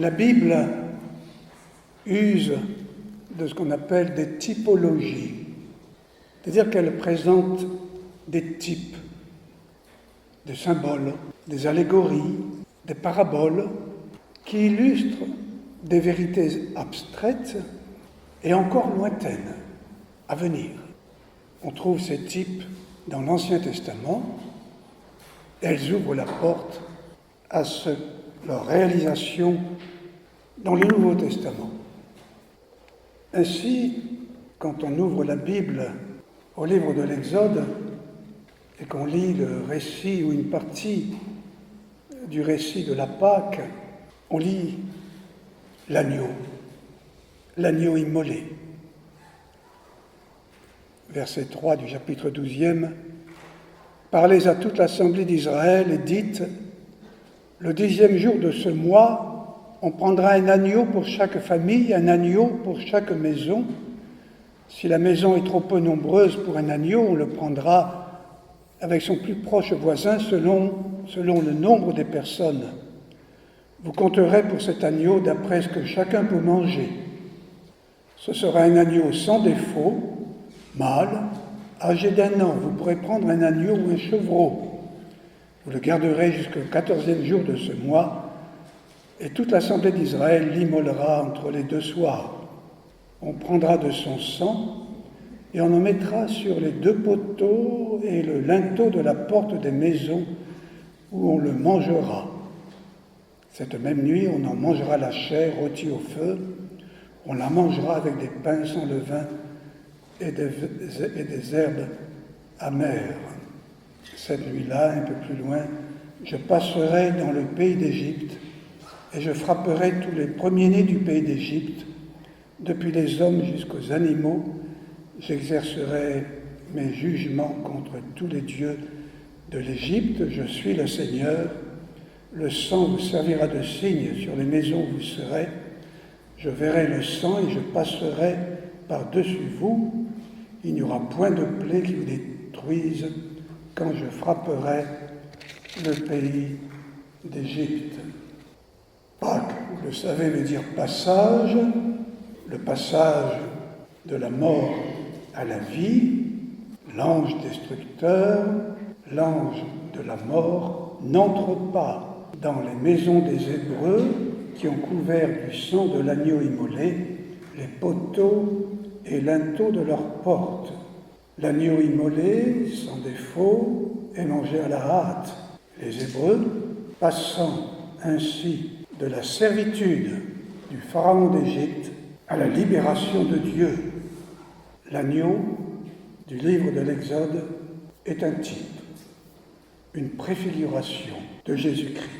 La Bible use de ce qu'on appelle des typologies, c'est-à-dire qu'elle présente des types, des symboles, des allégories, des paraboles qui illustrent des vérités abstraites et encore lointaines à venir. On trouve ces types dans l'Ancien Testament. Elles ouvrent la porte à leur réalisation dans le Nouveau Testament. Ainsi, quand on ouvre la Bible au livre de l'Exode et qu'on lit le récit ou une partie du récit de la Pâque, on lit l'agneau immolé. Verset 3 du chapitre 12e. Parlez à toute l'assemblée d'Israël et dites, le 10e jour de ce mois, on prendra un agneau pour chaque famille, un agneau pour chaque maison. Si la maison est trop peu nombreuse pour un agneau, on le prendra avec son plus proche voisin selon le nombre des personnes. Vous compterez pour cet agneau d'après ce que chacun peut manger. Ce sera un agneau sans défaut, mâle, âgé d'1 an. Vous pourrez prendre un agneau ou un chevreau. Vous le garderez jusqu'au 14e jour de ce mois, et toute l'assemblée d'Israël l'immolera entre les 2 soirs. On prendra de son sang, et on en mettra sur les 2 poteaux et le linteau de la porte des maisons où on le mangera. Cette même nuit, on en mangera la chair rôtie au feu, on la mangera avec des pains sans levain et des herbes amères. Cette nuit-là, un peu plus loin, je passerai dans le pays d'Égypte et je frapperai tous les premiers-nés du pays d'Égypte, depuis les hommes jusqu'aux animaux. J'exercerai mes jugements contre tous les dieux de l'Égypte. Je suis le Seigneur. Le sang vous servira de signe sur les maisons où vous serez. Je verrai le sang et je passerai par-dessus vous. Il n'y aura point de plaie qui vous détruise quand je frapperai le pays d'Égypte. Pâques, vous le savez, veut dire passage, le passage de la mort à la vie. L'ange destructeur, l'ange de la mort, n'entre pas dans les maisons des Hébreux qui ont couvert du sang de l'agneau immolé les poteaux et linteaux de leurs portes. L'agneau immolé, sans défaut, est mangé à la hâte. Les Hébreux, passant ainsi de la servitude du pharaon d'Égypte à la libération de Dieu. L'agneau du livre de l'Exode est un type, une préfiguration de Jésus-Christ.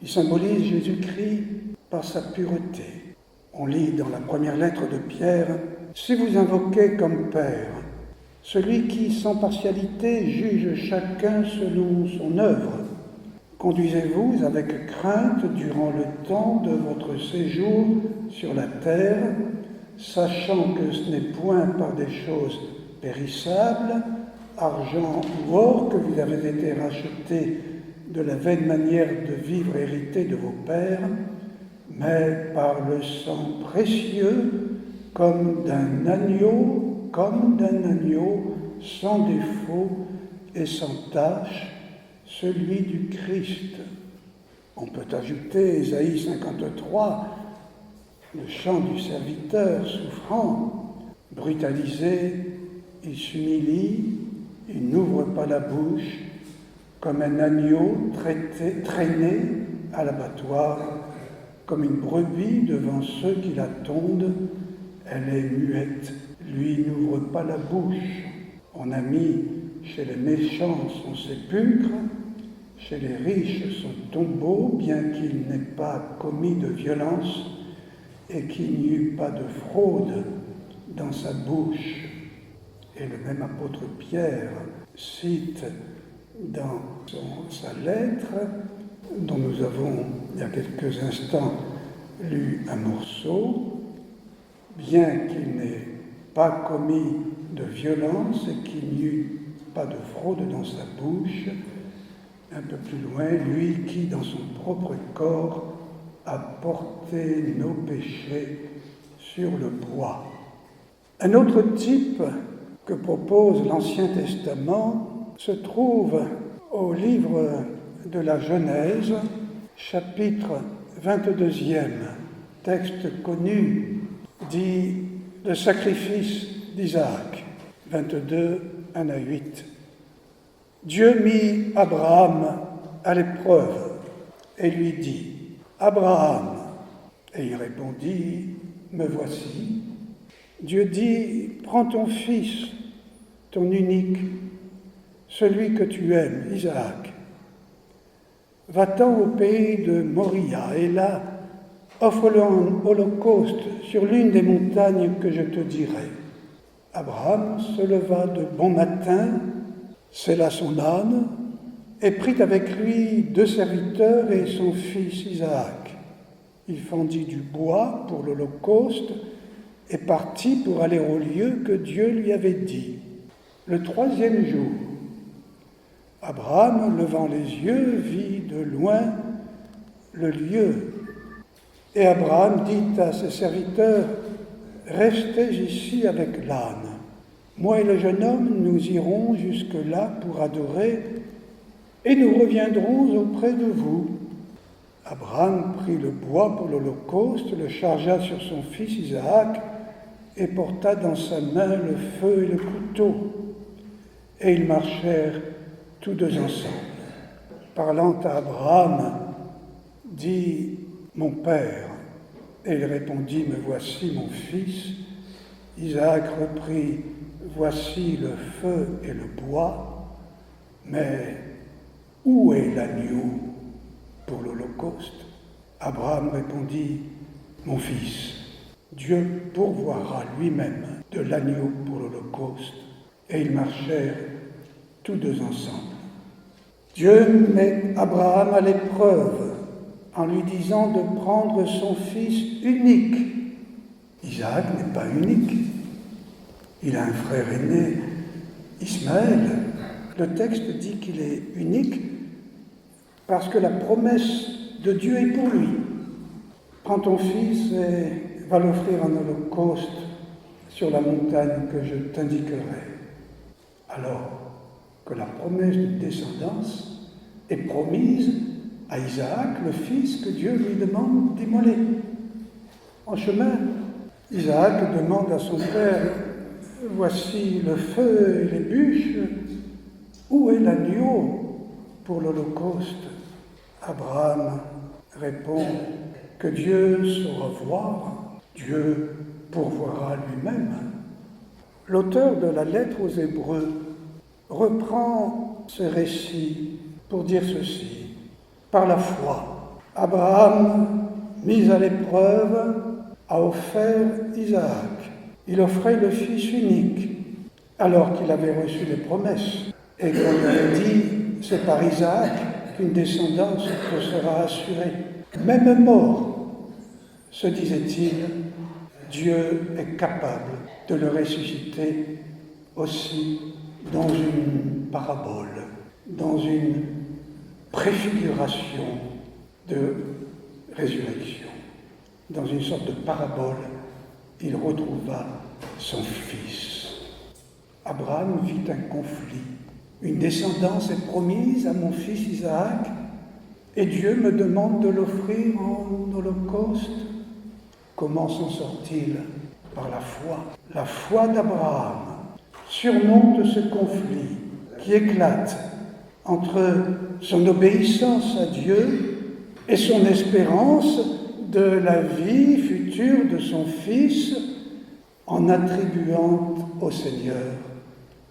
Il symbolise Jésus-Christ par sa pureté. On lit dans la première lettre de Pierre, « Si vous invoquez comme Père celui qui, sans partialité, juge chacun selon son œuvre, conduisez-vous avec crainte durant le temps de votre séjour sur la terre, sachant que ce n'est point par des choses périssables, argent ou or, que vous avez été rachetés de la vaine manière de vivre héritée de vos pères, mais par le sang précieux, comme d'un agneau, sans défaut et sans tache, celui du Christ. On peut ajouter Ésaïe 53, le chant du serviteur souffrant, brutalisé, il s'humilie, il n'ouvre pas la bouche, comme un agneau traîné à l'abattoir, comme une brebis devant ceux qui la tondent, elle est muette, lui n'ouvre pas la bouche. On a mis chez les méchants son sépulcre, chez les riches son tombeau, bien qu'il n'ait pas commis de violence et qu'il n'y eut pas de fraude dans sa bouche. Et le même apôtre Pierre cite dans sa lettre, dont nous avons il y a quelques instants lu un morceau, bien qu'il n'ait pas commis de violence et qu'il n'y eut pas de fraude dans sa bouche, un peu plus loin, lui qui, dans son propre corps, a porté nos péchés sur le bois. Un autre type que propose l'Ancien Testament se trouve au livre de la Genèse, chapitre 22e, texte connu, dit le sacrifice d'Isaac, 22, 1 à 8. Dieu mit Abraham à l'épreuve et lui dit « Abraham !» Et il répondit « Me voici ». Dieu dit « Prends ton fils, ton unique, celui que tu aimes, Isaac. Va-t'en au pays de Moria, et là, offre-le en holocauste sur l'une des montagnes que je te dirai. » Abraham se leva de bon matin, sella son âne, et prit avec lui 2 serviteurs et son fils Isaac. Il fendit du bois pour l'holocauste et partit pour aller au lieu que Dieu lui avait dit. Le 3e jour, Abraham, levant les yeux, vit de loin le lieu. Et Abraham dit à ses serviteurs, « Restez ici avec l'âne. Moi et le jeune homme, nous irons jusque-là pour adorer, et nous reviendrons auprès de vous. » Abraham prit le bois pour l'holocauste, le chargea sur son fils Isaac, et porta dans sa main le feu et le couteau. Et ils marchèrent tous 2 ensemble. Parlant à Abraham, dit « Mon père ». Et il répondit « Me voici, mon fils ». Isaac reprit « Voici le feu et le bois, mais où est l'agneau pour l'holocauste ?» Abraham répondit « Mon fils, Dieu pourvoira lui-même de l'agneau pour l'holocauste. » Et ils marchèrent tous 2 ensemble. Dieu met Abraham à l'épreuve en lui disant de prendre son fils unique. Isaac n'est pas unique. Il a un frère aîné, Ismaël. Le texte dit qu'il est unique parce que la promesse de Dieu est pour lui. Prends ton fils et va l'offrir en holocauste sur la montagne que je t'indiquerai. Alors que la promesse de descendance est promise à Isaac, le fils que Dieu lui demande d'immoler. En chemin, Isaac demande à son père « Voici le feu et les bûches, où est l'agneau pour l'holocauste ?» Abraham répond que Dieu saura voir, Dieu pourvoira lui-même. L'auteur de la lettre aux Hébreux reprend ce récit pour dire ceci. Par la foi, Abraham, mis à l'épreuve, a offert Isaac. Il offrait le fils unique, alors qu'il avait reçu les promesses. Et qu'on lui avait dit, c'est par Isaac qu'une descendance te sera assurée. Même mort, se disait-il, Dieu est capable de le ressusciter aussi dans une parabole, dans une préfiguration de résurrection. Dans une sorte de parabole, il retrouva son fils. Abraham vit un conflit. Une descendance est promise à mon fils Isaac, et Dieu me demande de l'offrir en holocauste. Comment s'en sort-il? Par la foi. La foi d'Abraham surmonte ce conflit qui éclate entre son obéissance à Dieu et son espérance de la vie future de son fils en attribuant au Seigneur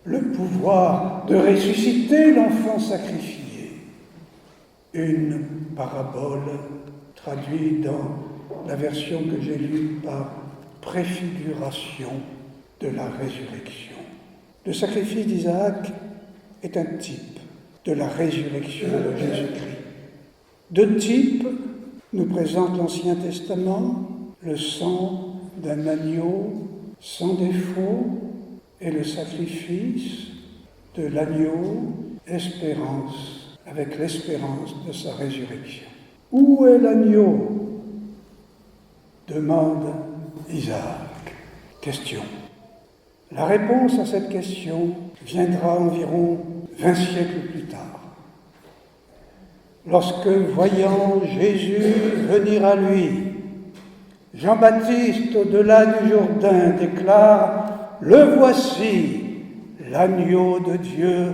le pouvoir de ressusciter l'enfant sacrifié. Une parabole traduite dans la version que j'ai lue par préfiguration de la résurrection. Le sacrifice d'Isaac est un type de la résurrection de Jésus-Christ. 2 types nous présente l'Ancien Testament, le sang d'un agneau sans défaut et le sacrifice de l'agneau, espérance, avec l'espérance de sa résurrection. Où est l'agneau demande Isaac. Question. La réponse à cette question viendra environ 20 siècles plus tard. Lorsque, voyant Jésus venir à lui, Jean-Baptiste, au-delà du Jourdain, déclare « Le voici, l'agneau de Dieu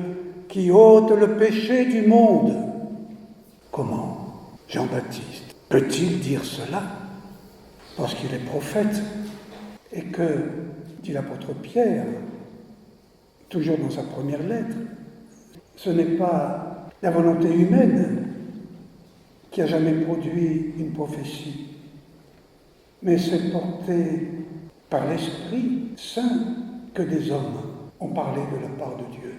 qui ôte le péché du monde ». Comment Jean-Baptiste peut-il dire cela? Parce qu'il est prophète et que, dit l'apôtre Pierre, toujours dans sa première lettre, ce n'est pas la volonté humaine qui a jamais produit une prophétie, mais c'est porté par l'Esprit Saint que des hommes ont parlé de la part de Dieu.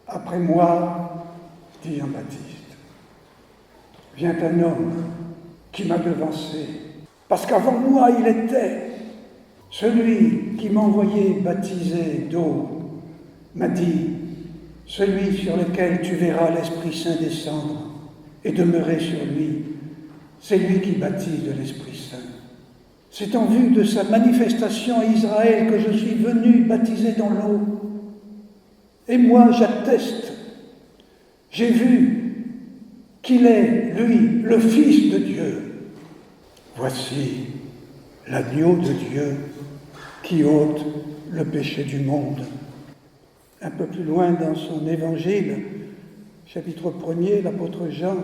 Après moi, dit Jean-Baptiste, vient un homme qui m'a devancé, parce qu'avant moi il était. Celui qui m'a envoyé baptiser d'eau m'a dit, celui sur lequel tu verras l'Esprit Saint descendre et demeurer sur lui, c'est lui qui baptise de l'Esprit Saint. C'est en vue de sa manifestation à Israël que je suis venu baptiser dans l'eau. Et moi, j'atteste, j'ai vu qu'il est, lui, le Fils de Dieu. Voici l'agneau de Dieu qui ôte le péché du monde. Un peu plus loin dans son évangile, chapitre 1er, l'apôtre Jean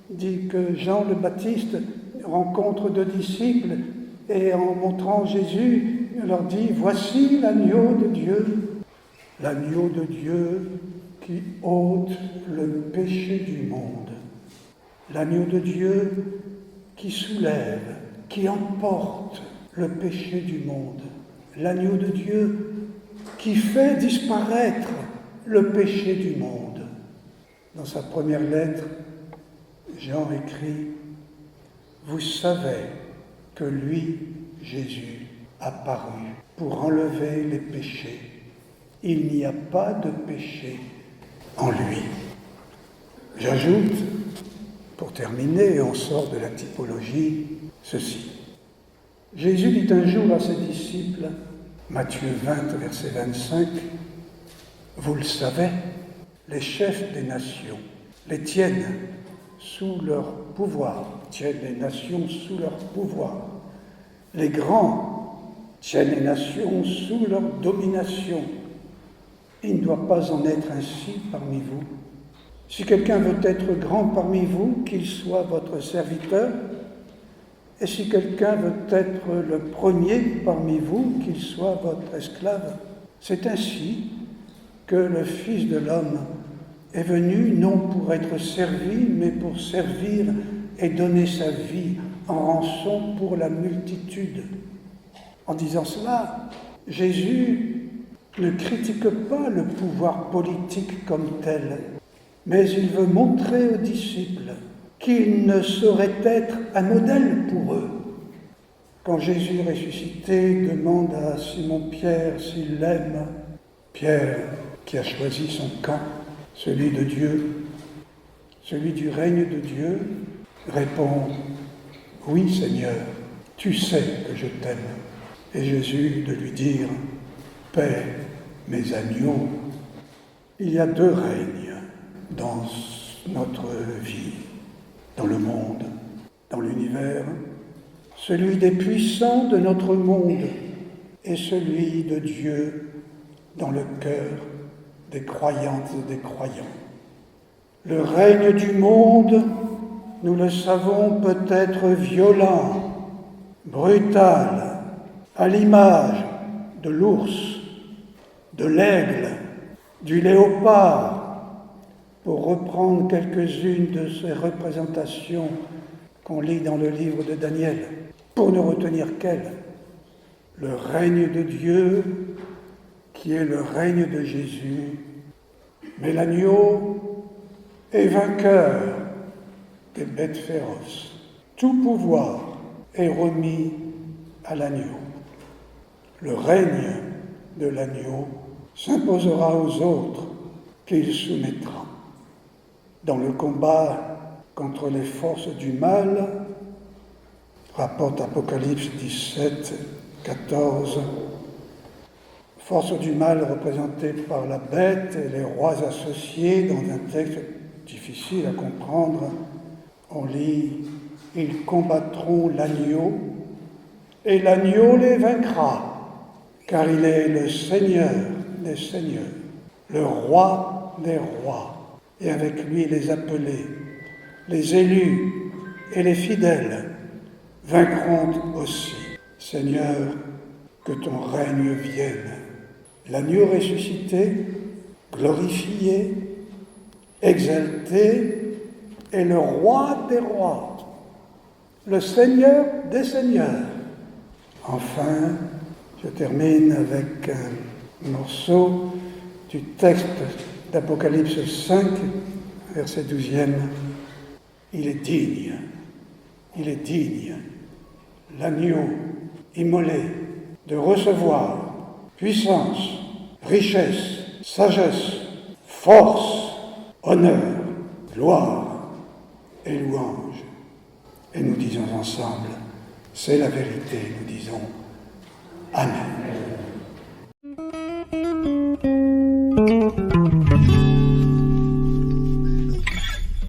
dit que Jean le Baptiste rencontre deux disciples et en montrant Jésus, il leur dit « Voici l'agneau de Dieu qui ôte le péché du monde. L'agneau de Dieu qui soulève, qui emporte le péché du monde. L'agneau de Dieu qui fait disparaître le péché du monde. » Dans sa première lettre, Jean écrit « Vous savez que lui, Jésus, a paru pour enlever les péchés. Il n'y a pas de péché en lui. » J'ajoute, pour terminer, et on sort de la typologie, ceci. Jésus dit un jour à ses disciples, Matthieu 20, verset 25, « Vous le savez, les chefs des nations les tiennent sous leur pouvoir, tiennent les nations sous leur pouvoir. Les grands tiennent les nations sous leur domination. Il ne doit pas en être ainsi parmi vous. Si quelqu'un veut être grand parmi vous, qu'il soit votre serviteur, et si quelqu'un veut être le premier parmi vous, qu'il soit votre esclave. C'est ainsi que le Fils de l'homme est venu non pour être servi, mais pour servir et donner sa vie en rançon pour la multitude. » En disant cela, Jésus ne critique pas le pouvoir politique comme tel, mais il veut montrer aux disciples qu'il ne saurait être un modèle pour eux. Quand Jésus ressuscité demande à Simon-Pierre s'il l'aime, Pierre, qui a choisi son camp, celui de Dieu, celui du règne de Dieu, répond « Oui, Seigneur, tu sais que je t'aime. » Et Jésus de lui dire « Paix mes agneaux. » Il y a deux règnes dans notre vie, dans le monde, dans l'univers, celui des puissants de notre monde et celui de Dieu dans le cœur des croyantes et des croyants. Le règne du monde, nous le savons, peut être violent, brutal, à l'image de l'ours, de l'aigle, du léopard, pour reprendre quelques-unes de ces représentations qu'on lit dans le livre de Daniel, pour ne retenir qu'elles. Le règne de Dieu, qui est le règne de Jésus, mais l'agneau est vainqueur des bêtes féroces. Tout pouvoir est remis à l'agneau. Le règne de l'agneau s'imposera aux autres qu'il soumettra. Dans le combat contre les forces du mal, rapporte Apocalypse 17, 14. Force du mal représentée par la bête et les rois associés dans un texte difficile à comprendre. On lit « Ils combattront l'agneau et l'agneau les vaincra, car il est le Seigneur des seigneurs, le roi des rois, et avec lui les appelés, les élus et les fidèles vaincront aussi. Seigneur, que ton règne vienne. » L'agneau ressuscité, glorifié, exalté, est le roi des rois, le Seigneur des seigneurs. Enfin, je termine avec un morceau du texte d'Apocalypse 5, verset 12e. Il est digne, l'agneau immolé, de recevoir puissance, richesse, sagesse, force, honneur, gloire et louange. Et nous disons ensemble, c'est la vérité, nous disons Amen.